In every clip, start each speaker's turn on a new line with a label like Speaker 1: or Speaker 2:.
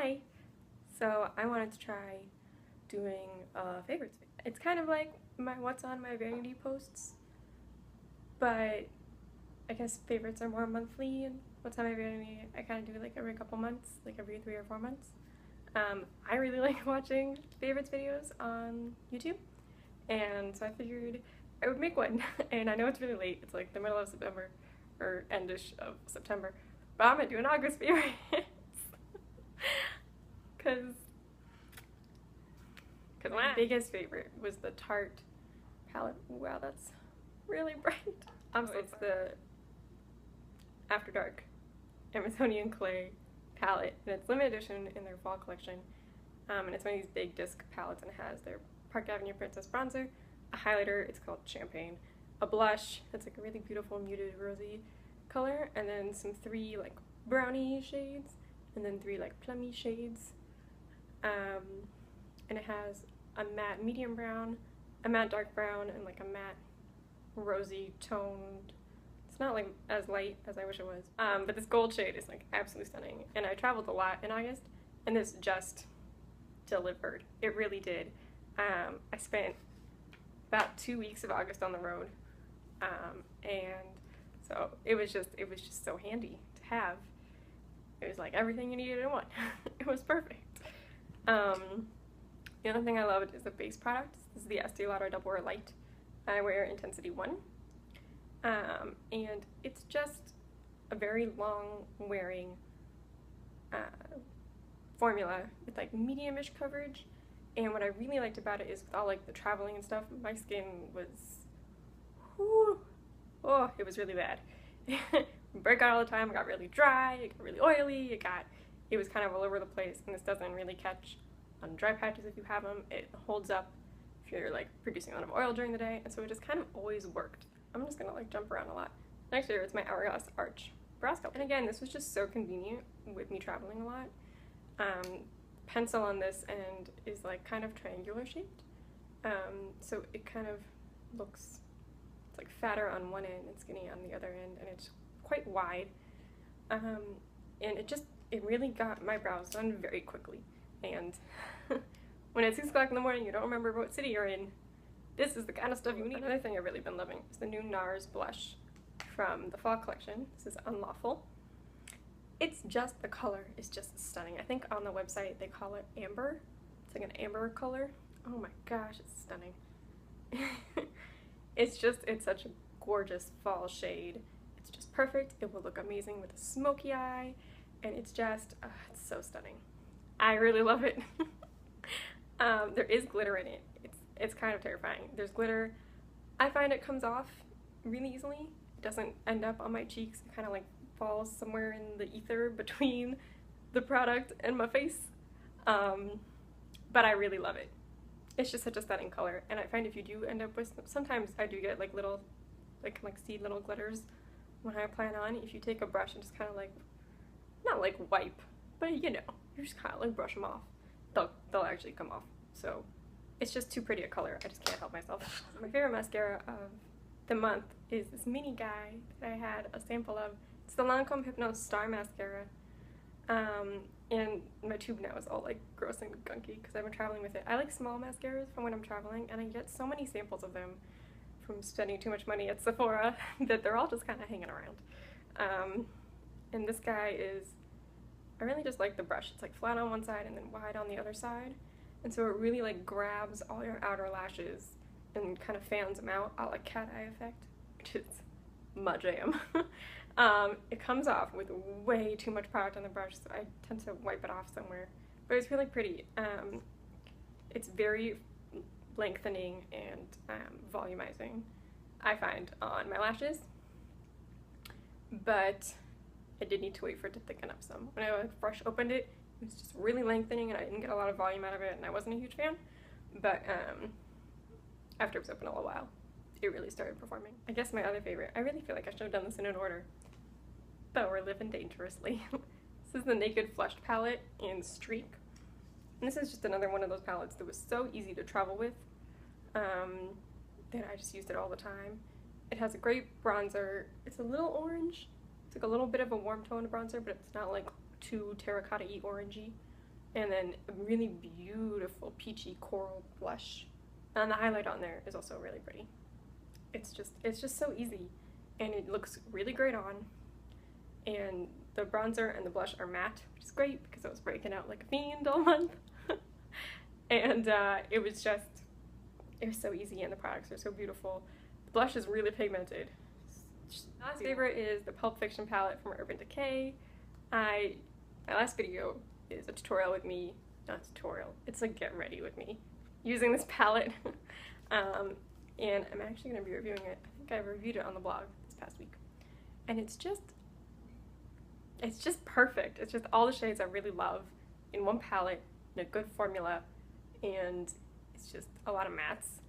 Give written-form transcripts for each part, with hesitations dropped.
Speaker 1: Hi! So I wanted to try doing a favorites video. It's kind of like my what's on my vanity posts, but I guess favorites are more monthly, and what's on my vanity I kind of do like every couple months, like every 3 or 4 months. I really like watching favorites videos on YouTube, and so I figured I would make one. And I know it's really late, it's like the middle of September, or endish of September, but I'm gonna do an August favorites. Because my biggest favorite was the Tarte palette. Wow, that's really bright. So it's the After Dark Amazonian Clay palette, and it's limited edition in their fall collection. And it's one of these big disc palettes, and it has their Park Avenue Princess bronzer, a highlighter, it's called Champagne, a blush that's like a really beautiful muted rosy color, and then some 3 like brownie shades, and then 3 like plummy shades. And it has a matte medium brown, a matte dark brown, and like a matte rosy toned. It's not like as light as I wish it was. But this gold shade is like absolutely stunning. And I traveled a lot in August, and this just delivered. It really did. I spent about 2 weeks of August on the road, and so it was just so handy to have. It was like everything you needed in one. It was perfect. The other thing I love is the base product. This is the Estee Lauder Double Wear Light. I wear Intensity 1. And it's just a very long wearing formula with like medium-ish coverage. And what I really liked about it is with all like the traveling and stuff, my skin was, whew, oh, it was really bad. Break out all the time, it got really dry, it got really oily, it was kind of all over the place, and this doesn't really catch on dry patches if you have them. It holds up if you're like producing a lot of oil during the day, and so it just kind of always worked. I'm just gonna like jump around a lot. Next year it's my Hourglass Arch Brow Sculptor. And again, this was just so convenient with me traveling a lot. Pencil on this end is like kind of triangular shaped, so it kind of looks, it's like fatter on one end and skinny on the other end, and it's quite wide, and it really got my brows done very quickly. And when it's 6 o'clock in the morning, you don't remember what city you're in, this is the kind of stuff you need. Another thing I've really been loving is the new NARS blush from the fall collection. This is Unlawful. It's just, the color is just stunning. I think on the website they call it amber. It's like an amber color. Oh my gosh, it's stunning. It's such a gorgeous fall shade. It's just perfect. It will look amazing with a smoky eye, and it's just, it's so stunning. I really love it. There is glitter in it. It's kind of terrifying. There's glitter. I find it comes off really easily. It doesn't end up on my cheeks. It kind of like falls somewhere in the ether between the product and my face. But I really love it. It's just such a stunning color, and I find if you do end up with, sometimes I do get like little, like see little glitters when I apply it on. If you take a brush and just kind of like, not like wipe, but you know, you just kind of like brush them off, they'll actually come off. So it's just too pretty a color. I just can't help myself. My favorite mascara of the month is this mini guy that I had a sample of. It's the Lancome Hypnose Star Mascara. And my tube now is all like gross and gunky because I've been traveling with it. I like small mascaras from when I'm traveling, and I get so many samples of them from spending too much money at Sephora that they're all just kind of hanging around. And this guy is, I really just like the brush. It's like flat on one side and then wide on the other side. And so it really like grabs all your outer lashes and kind of fans them out, a la cat eye effect, which is my jam. It comes off with way too much product on the brush, so I tend to wipe it off somewhere. But it's really pretty. It's very lengthening and volumizing, I find, on my lashes. But I did need to wait for it to thicken up some. When I fresh opened it, it was just really lengthening, and I didn't get a lot of volume out of it, and I wasn't a huge fan. But after it was open a little while, it really started performing. I guess my other favorite, I really feel like I should have done this in an order, but we're living dangerously. This is the Naked Flushed palette in Streak. And this is just another one of those palettes that was so easy to travel with that I just used it all the time. It has a great bronzer. It's a little orange. It's like a little bit of a warm tone bronzer, but it's not like too terracotta-y orangey. and then a really beautiful peachy coral blush. And the highlight on there is also really pretty. It's just so easy, and it looks really great on. And the bronzer and the blush are matte, which is great because I was breaking out like a fiend all month. And it was so easy, and the products are so beautiful. The blush is really pigmented. My last favorite is the Pulp Fiction palette from Urban Decay. My last video is a tutorial with me, not a tutorial, it's like get ready with me using this palette. And I'm actually going to be reviewing it. I think I reviewed it on the blog this past week. And it's just perfect. It's just all the shades I really love in one palette, in a good formula, and it's just a lot of mattes.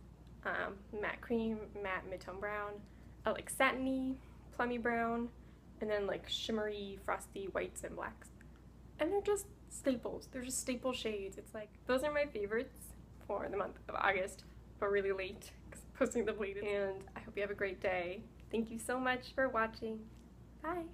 Speaker 1: Matte cream, matte mid-tone brown, like satiny, plummy brown, and then like shimmery, frosty whites and blacks. And they're just staples. They're just staple shades. It's like, those are my favorites for the month of August, but really late because I'm posting them late. And I hope you have a great day. Thank you so much for watching. Bye.